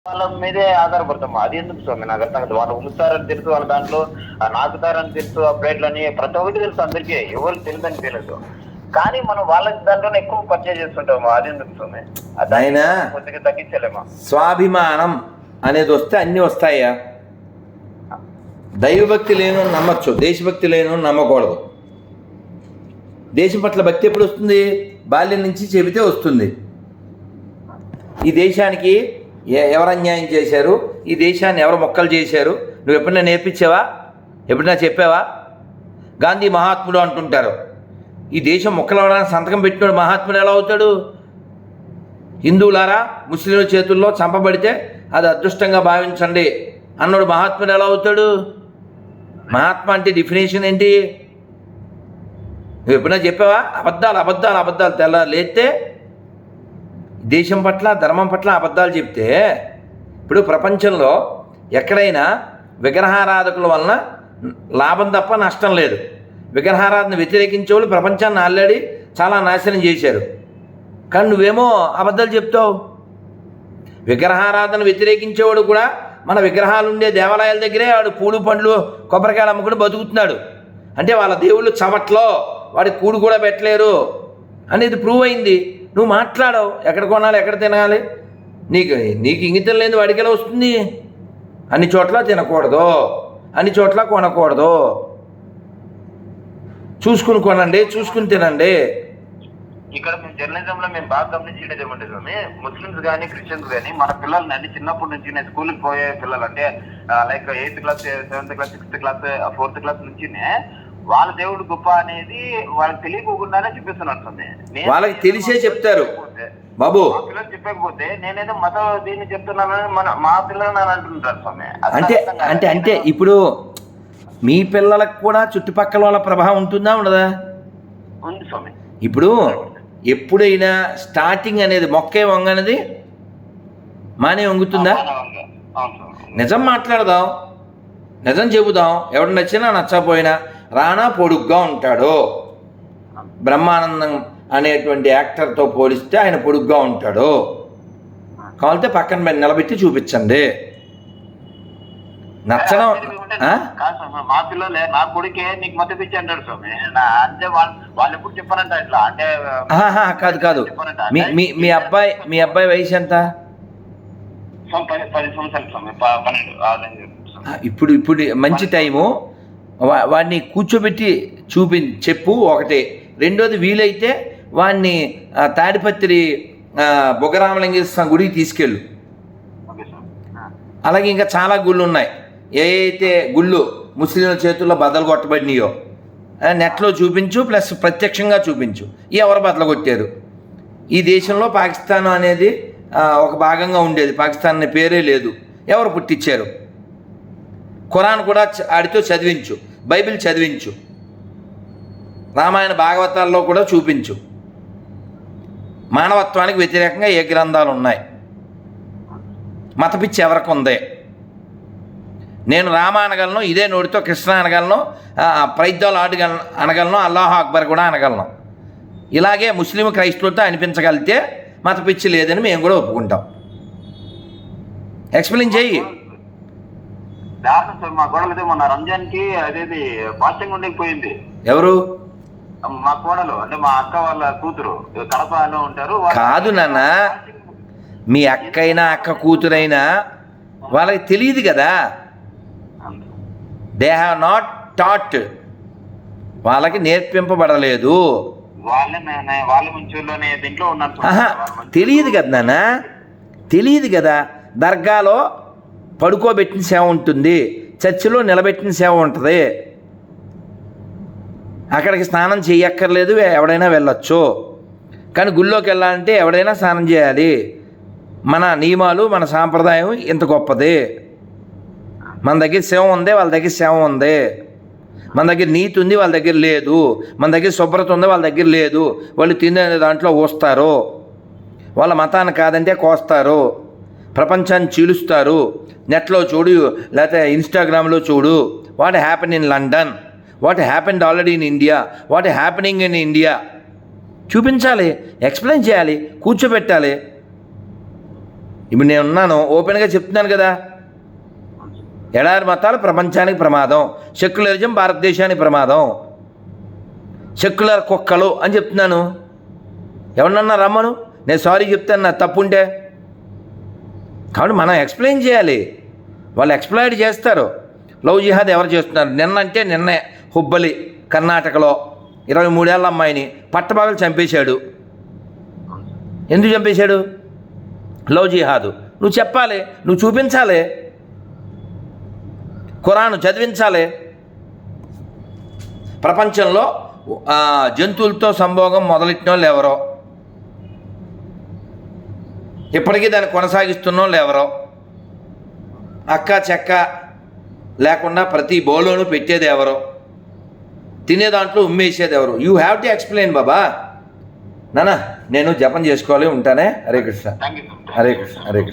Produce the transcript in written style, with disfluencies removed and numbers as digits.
వాళ్ళ మీదే ఆధారపడతాం. అది ఎందుకు స్వామి నాకు అర్థం కాదు. వాళ్ళు ఉమ్ముతారని తెలుసు, వాళ్ళ దాంట్లో నాకుతారని తెలుసు, ఆ ప్లేట్లని ప్రతి ఒక్కటి తెలుసు అందరికీ, ఎవరికి తెలియదని తెలియదు. కానీ మనం వాళ్ళ దాంట్లోనే ఎక్కువ పర్చేజ్ చేస్తుంటాము. అది ఎందుకు స్వామి? ఆయన కొద్దిగా తగ్గించలేమా? స్వాభిమానం అనేది వస్తే అన్నీ వస్తాయా? దైవభక్తి లేను నమ్మచ్చు, దేశభక్తి లేను నమ్మకూడదు. దేశం పట్ల భక్తి ఎప్పుడు వస్తుంది? బాల్యం నుంచి చెబితే వస్తుంది. ఈ దేశానికి ఎవరు అన్యాయం చేశారు, ఈ దేశాన్ని ఎవరు మొక్కలు చేశారు, నువ్వు ఎప్పుడైనా నేర్పించావా? ఎప్పుడైనా చెప్పావా? గాంధీ మహాత్ముడు అంటుంటారు. ఈ దేశం మొక్కలు అవడానికి సంతకం పెట్టినాడు మహాత్ముడు ఎలా అవుతాడు? హిందువులారా, ముస్లింల చేతుల్లో చంపబడితే అది అదృష్టంగా భావించండి అన్నాడు మహాత్ముడు ఎలా అవుతాడు? మహాత్మా అంటే డెఫినేషన్ ఏంటి? నువ్వు ఎప్పుడైనా చెప్పావా? అబద్ధాలు అబద్ధాలు అబద్ధాలు తెల్ల లేస్తే దేశం పట్ల ధర్మం పట్ల అబద్ధాలు చెప్తే. ఇప్పుడు ప్రపంచంలో ఎక్కడైనా విగ్రహారాధకుల వలన లాభం తప్ప నష్టం లేదు. విగ్రహారాధన వ్యతిరేకించే వాళ్ళు ప్రపంచాన్ని ఆల్రెడీ చాలా నాశనం చేశారు. కానీ నువ్వేమో అబద్ధాలు చెప్తావు. విగ్రహారాధన వ్యతిరేకించేవాడు కూడా మన విగ్రహాలు ఉండే దేవాలయాల దగ్గరే వాడు పూలు పండ్లు కొబ్బరికాయలు అమ్ముకుని బతుకుతున్నాడు. అంటే వాళ్ళ దేవుళ్ళు చవట్లో వాడికి కూడు కూడా పెట్టలేరు అనేది ప్రూవ్ అయింది. నువ్వు మాట్లాడవు. ఎక్కడ కొనాలి, ఎక్కడ తినాలి, నీకు ఇంగితం లేదు, వాడికి ఎలా వస్తుంది? అన్ని చోట్ల తినకూడదు, అన్ని చోట్ల కొనకూడదు. చూసుకుని కొనండి, చూసుకుని తినండి. ఇక్కడ మేము జర్నలిజంలో మేము బాగా గమనించేది ఏమంటే స్వామి, ముస్లిమ్స్ కానీ క్రిస్టియన్స్ కానీ మన పిల్లల్ని అన్ని చిన్నప్పటి నుంచి నేను స్కూల్కి పోయే పిల్లలు అంటే like 8th class 7th class 6th class 4th class నుంచినే వాళ్ళ దేవుడు గొప్ప అనేది వాళ్ళకి తెలియకుండానే చెప్పిస్తున్నారు స్వామి. వాళ్ళకి తెలిసే చెప్తారు బాబు. మా పిల్లలు చెప్పకపోతే నేనేదో మత దీన్ని చెప్తున్నానని మా పిల్లలు అంటుంటారు స్వామి. అంటే అంటే అంటే ఇప్పుడు మీ పిల్లలకు కూడా చుట్టుపక్కల వాళ్ళ ప్రభావం ఉంటుందా ఉండదా? ఉంది స్వామి. ఇప్పుడు ఎప్పుడైనా స్టార్టింగ్ అనేది మొక్కే వంగనేది మానే వంగుతుందా? నిజం మాట్లాడదాం, నిజం చెబుదాం. ఎవడు నచ్చినా నచ్చకపోయినా రానా పొడుగ్గా ఉంటాడు. బ్రహ్మానందం అనేటువంటి యాక్టర్తో పోలిస్తే ఆయన పొడుగ్గా ఉంటాడు. కావాలంటే పక్కన నిలబెట్టి చూపించండి. నచ్చడం మా పిల్లలే నా కొడుకే నీకు మత పిచ్చి అంటాడు స్వామి. అంటే వాళ్ళు ఎప్పుడు చెప్పారంట ఇట్లా అంటే కాదు కాదు. మీ అబ్బాయి వయసు ఎంత? 10 సంవత్సరాలు స్వామి. 12. ఇప్పుడు మంచి టైము. వాడిని కూర్చోబెట్టి చెప్పు ఒకటి. రెండోది వీలైతే వాడిని తాడిపత్రి బొగ్గరామలింగేశ్వర స్వామి గుడికి తీసుకెళ్ళు. అలాగే ఇంకా చాలా గుళ్ళు ఉన్నాయి. ఏ అయితే గుళ్ళు ముస్లింల చేతుల్లో బద్దలు కొట్టబడినాయో నెట్లో చూపించు, ప్లస్ ప్రత్యక్షంగా చూపించు. ఎవరు బద్దలు కొట్టారు? ఈ దేశంలో పాకిస్తాన్ అనేది ఒక భాగంగా ఉండేది. పాకిస్తాన్ అనే పేరే లేదు. ఎవరు పుట్టించారు? ఖురాన్ కూడా ఆడితో చదివించు, బైబిల్ చదివించు, రామాయణ భాగవతాల్లో కూడా చూపించు. మానవత్వానికి వ్యతిరేకంగా ఏ గ్రంథాలు ఉన్నాయి? మత పిచ్చి ఎవరికి ఉంది? నేను రామ అనగలను, ఇదే నోటితో కృష్ణ అనగలను, ప్రైద్దాలు అనగలను, అల్లాహ్ అక్బర్ కూడా అనగలను. ఇలాగే ముస్లిం క్రైస్తవులతో అనిపించగలిగితే మత పిచ్చి లేదని మేము కూడా ఒప్పుకుంటాం. ఎక్స్ప్లెయిన్ చెయ్యి. మా కోడలు మొన్న రంజాన్కి అదేది ఫాస్టింగ్ ఉండకపోయింది. ఎవరు? మా కోడలు అంటే మా అక్క వాళ్ళ కూతురు కడపలో ఉంటారు. కాదు నాన్న, మీ అక్కైనా అక్క కూతురైనా వాళ్ళకి తెలియదు కదా. They have not taught. వాళ్ళకి నేర్పింపబడలేదు. తెలియదు కదా నాన్న, తెలియదు కదా. దర్గాలో పడుకోబెట్టిన సేవ ఉంటుంది, చర్చిలో నిలబెట్టిన సేవ ఉంటుంది. అక్కడికి స్నానం చేయక్కర్లేదు, ఎవడైనా వెళ్ళొచ్చు. కానీ గుళ్ళోకి వెళ్ళాలంటే ఎవడైనా స్నానం చేయాలి. మన నియమాలు, మన సాంప్రదాయం ఇంత గొప్పది. మన దగ్గర సేవ ఉంది, వాళ్ళ దగ్గర సేవ ఉంది. మన దగ్గర నీతి ఉంది, వాళ్ళ దగ్గర లేదు. మన దగ్గర శుభ్రత ఉంది, వాళ్ళ దగ్గర లేదు. వాళ్ళు తినే దాంట్లో వస్తారు. వాళ్ళ మతాన్ని కాదంటే కోస్తారు. ప్రపంచాన్ని చీలుస్తారు. నెట్లో చూడు, లేకపోతే ఇన్స్టాగ్రామ్లో చూడు. What happen in London, what happened already in India, what happening in India చూపించాలి, ఎక్స్ప్లెయిన్ చేయాలి, కూర్చోబెట్టాలి. ఇప్పుడు నేను ఉన్నాను, ఓపెన్గా చెప్తున్నాను కదా. ఎడారి మతాలు ప్రపంచానికి ప్రమాదం, సెక్యులరిజం భారతదేశానికి ప్రమాదం, సెక్యులర్ కుక్కలు అని చెప్తున్నాను. ఎవరినన్నా రమ్మను, నేను సారీ చెప్తాను నా తప్పు ఉంటే. కాబట్టి మనం ఎక్స్ప్లెయిన్ చేయాలి, వాళ్ళు ఎక్స్ప్లాయిడ్ చేస్తారు. లవ్ జిహాద్ ఎవరు చేస్తున్నారు? నిన్నంటే నిన్నే హుబ్బలి కర్ణాటకలో 23 ఏళ్ళ అమ్మాయిని పట్టపగలు చంపేశాడు. ఎందుకు చంపేశాడు? లవ్ జిహాదు. నువ్వు చెప్పాలి, నువ్వు చూపించాలి, ఖురాను చదివించాలి. ప్రపంచంలో జంతువులతో సంభోగం మొదలెట్టిన వాళ్ళు ఎవరో, ఇప్పటికీ దాన్ని కొనసాగిస్తున్న వాళ్ళు ఎవరో, అక్క చెక్క లేకుండా ప్రతి బౌలోను పెట్టేది ఎవరో, తినే దాంట్లో ఉమ్మేసేది ఎవరు? యూ హ్యావ్ టు ఎక్స్ప్లెయిన్ బాబా. నానా నేను జపం చేసుకోవాలి, ఉంటానే. Hare Krishna, thank you. హరే కృష్ణ, హరే కృష్ణ.